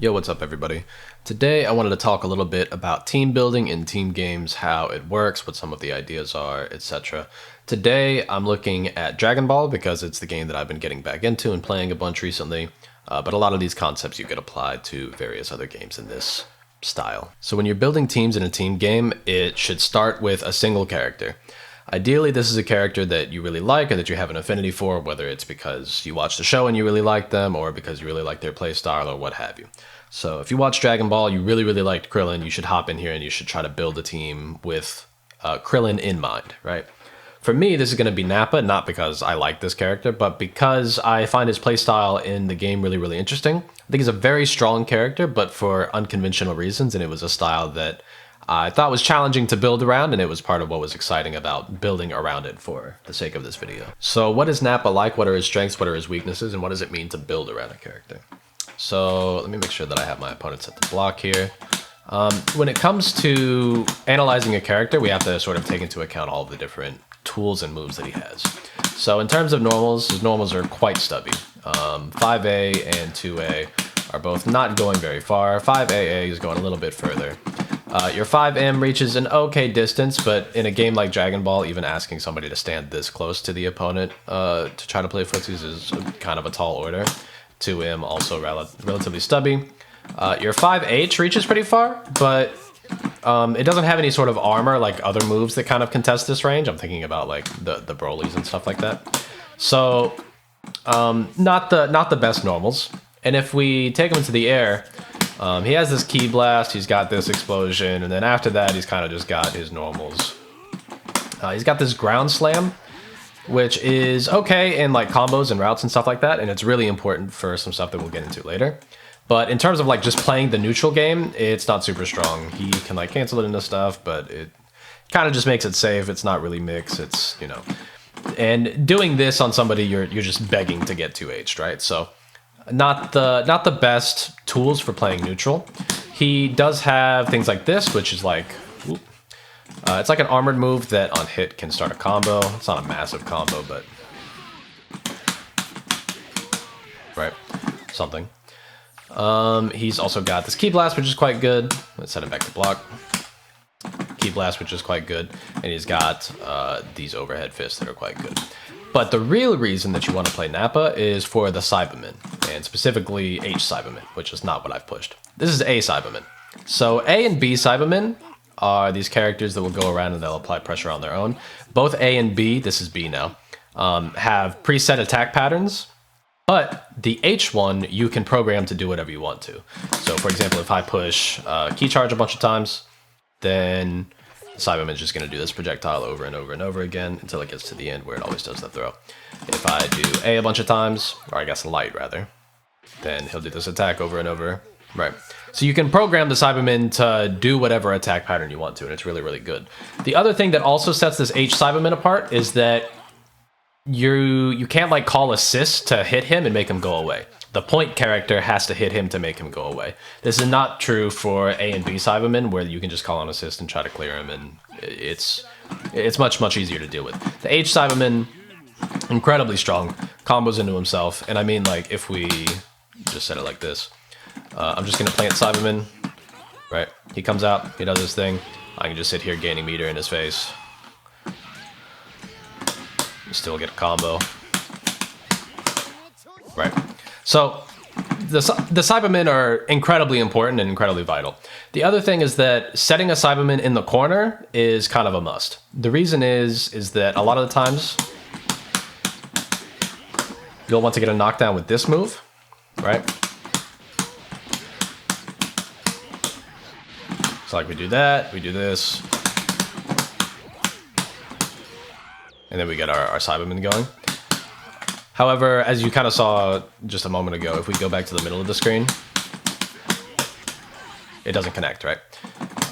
Yo, what's up everybody? Today I wanted to talk a little bit about team building in team games, how it works, what some of the ideas are, etc. Today I'm looking at Dragon Ball because it's the game that I've been getting back into and playing a bunch recently, but a lot of these concepts you could apply to various other games in this style. So when you're building teams in a team game, it should start with a single character. Ideally, this is a character that you really like or that you have an affinity for, whether it's because you watched the show and you really like them or because you really like their playstyle or what have you. So if you watch Dragon Ball, you really liked Krillin, you should hop in here and you should try to build a team with Krillin in mind, right? For me, this is going to be Nappa, not because I like this character, but because I find his playstyle in the game really interesting. I think he's a very strong character, but for unconventional reasons, and it was a style that I thought was challenging to build around, and it was part of what was exciting about building around it for the sake of this video. So what is Nappa like? What are his strengths? What are his weaknesses? And what does it mean to build around a character? So let me make sure that I have my opponent set to block here. When it comes to analyzing a character, we have to sort of take into account all of the different tools and moves that he has. So in terms of normals, his normals are quite stubby. 5A and 2A are both not going very far. 5AA is going a little bit further. Your 5M reaches an okay distance, but in a game like Dragon Ball, even asking somebody to stand this close to the opponent to try to play footsies is kind of a tall order. 2M also relatively stubby. Your 5H reaches pretty far, but it doesn't have any sort of armor like other moves that kind of contest this range. I'm thinking about like the Brolys and stuff like that. So not the best normals. And if we take him into the air, he has this Ki Blast, he's got this explosion, and then after that he's kind of just got his normals. He's got this Ground Slam, which is okay in like combos and routes and stuff like that, and it's really important for some stuff that we'll get into later. But in terms of like just playing the neutral game, it's not super strong. He can like cancel it into stuff, but it kind of just makes it safe. It's not really mix. It's, you know, and doing this on somebody, you're just begging to get 2H'd, right? So not the best tools for playing neutral. He does have things like this, which is like, it's like an armored move that on hit can start a combo. It's not a massive combo, but right, something. He's also got this Ki Blast, which is quite good. Let's set him back to block. Ki Blast, which is quite good. And he's got these overhead fists that are quite good. But the real reason that you want to play Nappa is for the Cybermen, and specifically H Cybermen, which is not what I've pushed. This is A Cybermen. So A and B Cybermen are these characters that will go around and they'll apply pressure on their own. Both A and B, this is B now, have preset attack patterns. But the H one, you can program to do whatever you want to. So for example, if I push Ki Charge a bunch of times, then Cyberman's just going to do this projectile over and over again until it gets to the end where it always does the throw. If I do A a bunch of times, or I guess light rather, then he'll do this attack over and over. Right. So you can program the Cyberman to do whatever attack pattern you want to, and it's really good. The other thing that also sets this H Cyberman apart is that you can't like call assist to hit him and make him go away. The point character has to hit him to make him go away. This is not true for A and B Cybermen, where you can just call on assist and try to clear him, and it's much easier to deal with. The H Cyberman, incredibly strong, combos into himself, and I mean like if we just set it like this, I'm just gonna plant Cyberman, right? He comes out, he does his thing. I can just sit here gaining meter in his face. Still get a combo, right? So the Cybermen are incredibly important and incredibly vital. The other thing is that setting a Cyberman in the corner is kind of a must. The reason is that a lot of the times you'll want to get a knockdown with this move, right? So like we do that, we do this, and then we get our Cyberman going. However, as you kind of saw just a moment ago, if we go back to the middle of the screen, it doesn't connect, right?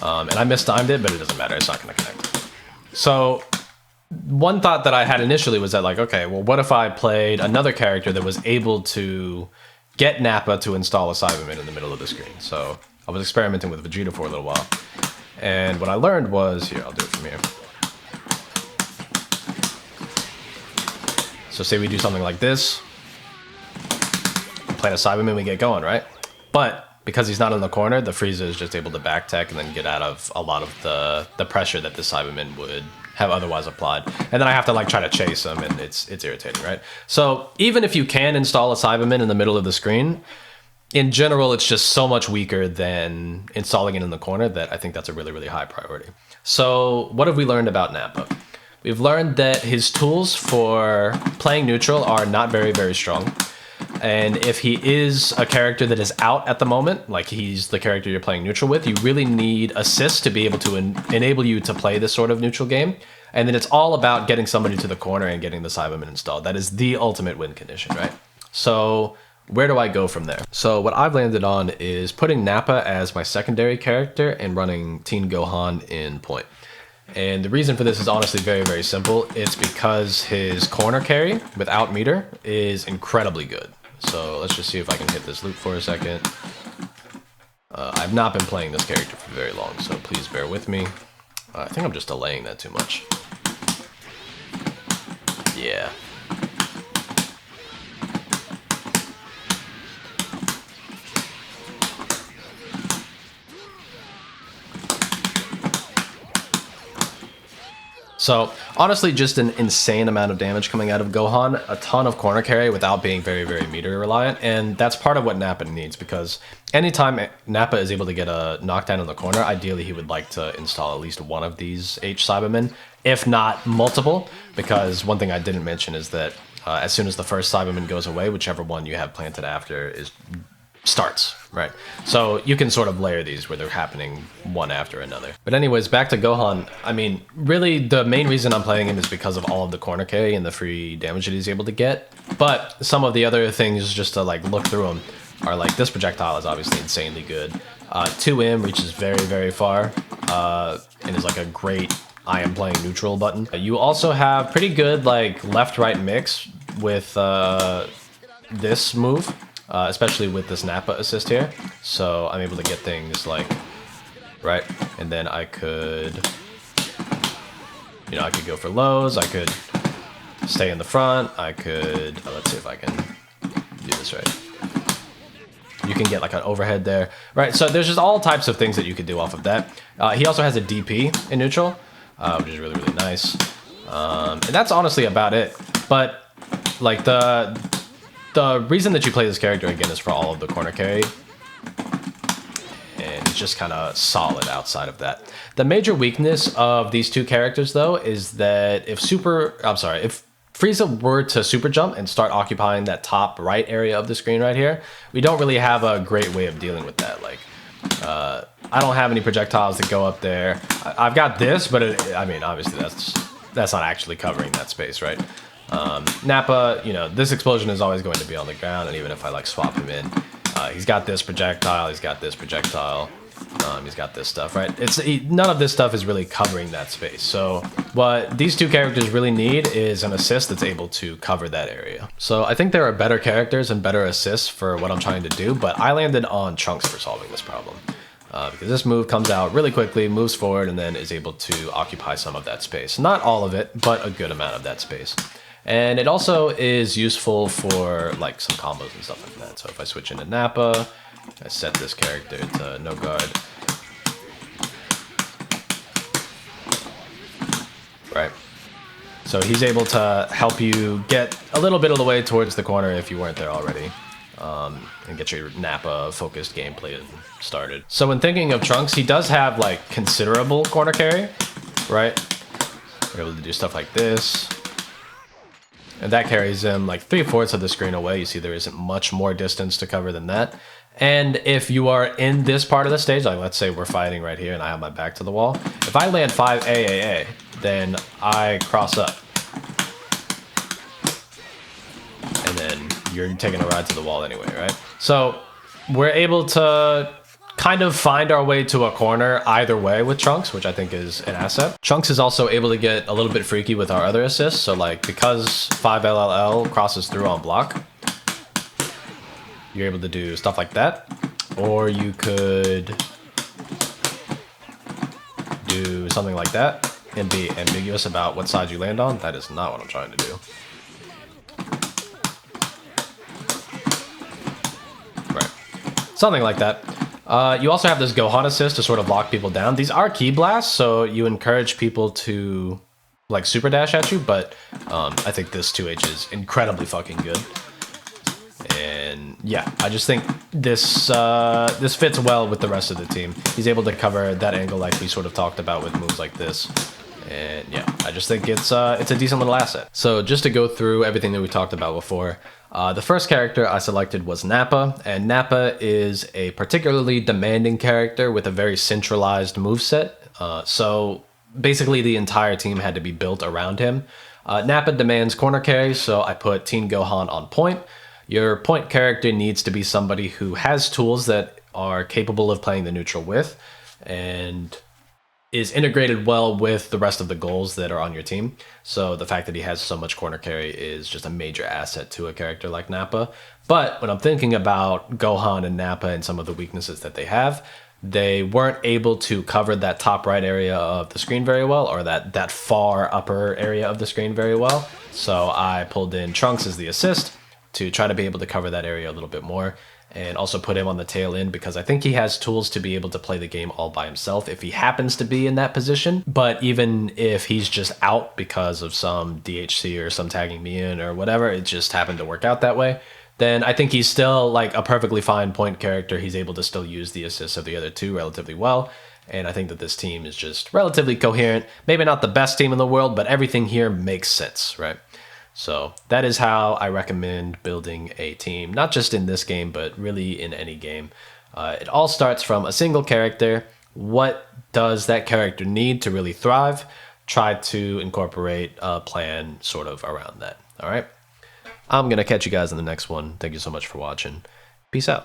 And I mistimed it, but it doesn't matter. It's not going to connect. So one thought that I had initially was that like, okay, well, what if I played another character that was able to get Nappa to install a Cyberman in the middle of the screen? So I was experimenting with Vegeta for a little while. And what I learned was, here, I'll do it from here. So say we do something like this, plant a Cyberman, we get going, right? But because he's not in the corner, the Frieza is just able to back tech and then get out of a lot of the pressure that the Cyberman would have otherwise applied. And then I have to like try to chase him, and it's irritating, right? So even if you can install a Cyberman in the middle of the screen, in general, it's just so much weaker than installing it in the corner that I think that's a really, really high priority. So what have we learned about Nappa? We've learned that his tools for playing neutral are not very, very strong. And if he is a character that is out at the moment, like he's the character you're playing neutral with, you really need assists to be able to enable you to play this sort of neutral game. And then it's all about getting somebody to the corner and getting the Cyberman installed. That is the ultimate win condition, right? So where do I go from there? So what I've landed on is putting Nappa as my secondary character and running Teen Gohan in point. And the reason for this is honestly very, very simple. It's because his corner carry without meter is incredibly good. So let's just see if I can hit this loop for a second. I've not been playing this character for very long, so please bear with me. I think I'm just delaying that too much. Yeah. So honestly, just an insane amount of damage coming out of Gohan, a ton of corner carry without being very, very meter reliant. And that's part of what Nappa needs, because anytime Nappa is able to get a knockdown in the corner, ideally he would like to install at least one of these H Cybermen, if not multiple, because one thing I didn't mention is that as soon as the first Cyberman goes away, whichever one you have planted after starts, right? So you can sort of layer these where they're happening one after another. But anyways, back to Gohan. I mean, really the main reason I'm playing him is because of all of the corner carry and the free damage that he's able to get. But some of the other things, just to like look through them, are like this projectile is obviously insanely good. 2M reaches very, very far and is like a great I am playing neutral button. You also have pretty good like left-right mix with this move. Especially with this Nappa assist here. So I'm able to get things like, right? And then I could, I could go for lows. I could stay in the front. I could, let's see if I can do this right. You can get like an overhead there, right? So there's just all types of things that you could do off of that. He also has a DP in neutral, which is really, really nice. And that's honestly about it. But like the reason that you play this character, again, is for all of the corner carry. And it's just kind of solid outside of that. The major weakness of these two characters, though, is that if Frieza were to super jump and start occupying that top right area of the screen right here, we don't really have a great way of dealing with that. Like, I don't have any projectiles that go up there. I've got this, but I mean, obviously that's not actually covering that space, right? Nappa, this explosion is always going to be on the ground, and even if I like swap him in, he's got this projectile, he's got this projectile, he's got this stuff, right? None of this stuff is really covering that space. So what these two characters really need is an assist that's able to cover that area. So I think there are better characters and better assists for what I'm trying to do, but I landed on Trunks for solving this problem. Because this move comes out really quickly, moves forward, and then is able to occupy some of that space. Not all of it, but a good amount of that space. And it also is useful for like some combos and stuff like that. So if I switch into Nappa, I set this character to no guard. Right. So he's able to help you get a little bit of the way towards the corner if you weren't there already. And get your Nappa focused gameplay started. So when thinking of Trunks, he does have like considerable corner carry, right? We're able to do stuff like this. And that carries him like 3/4 of the screen away. You see there isn't much more distance to cover than that. And if you are in this part of the stage, like let's say we're fighting right here and I have my back to the wall, if I land 5 AAA, then I cross up. And then you're taking a ride to the wall anyway, right? So we're able to kind of find our way to a corner either way with Trunks, which I think is an asset. Trunks is also able to get a little bit freaky with our other assists. So like because 5 LLL crosses through on block, you're able to do stuff like that. Or you could do something like that and be ambiguous about what side you land on. That is not what I'm trying to do. Right. Something like that. You also have this Gohan assist to sort of lock people down. These are key blasts, so you encourage people to like super dash at you, but I think this 2H is incredibly fucking good. And yeah, I just think this this fits well with the rest of the team. He's able to cover that angle like we sort of talked about with moves like this. And yeah, I just think it's a decent little asset. So just to go through everything that we talked about before, the first character I selected was Nappa, and Nappa is a particularly demanding character with a very centralized moveset. So basically the entire team had to be built around him. Nappa demands corner carry, so I put Teen Gohan on point. Your point character needs to be somebody who has tools that are capable of playing the neutral with, and is integrated well with the rest of the goals that are on your team. So the fact that he has so much corner carry is just a major asset to a character like Nappa. But when I'm thinking about Gohan and Nappa and some of the weaknesses that they have, they weren't able to cover that top right area of the screen very well, or that far upper area of the screen very well. So I pulled in Trunks as the assist to try to be able to cover that area a little bit more, and also put him on the tail end because I think he has tools to be able to play the game all by himself if he happens to be in that position. But even if he's just out because of some DHC or some tagging me in or whatever, it just happened to work out that way, then I think he's still like a perfectly fine point character. He's able to still use the assists of the other two relatively well. And I think that this team is just relatively coherent. Maybe not the best team in the world, but everything here makes sense, right? So that is how I recommend building a team, not just in this game, but really in any game. It all starts from a single character. What does that character need to really thrive? Try to incorporate a plan sort of around that. All right. I'm going to catch you guys in the next one. Thank you so much for watching. Peace out.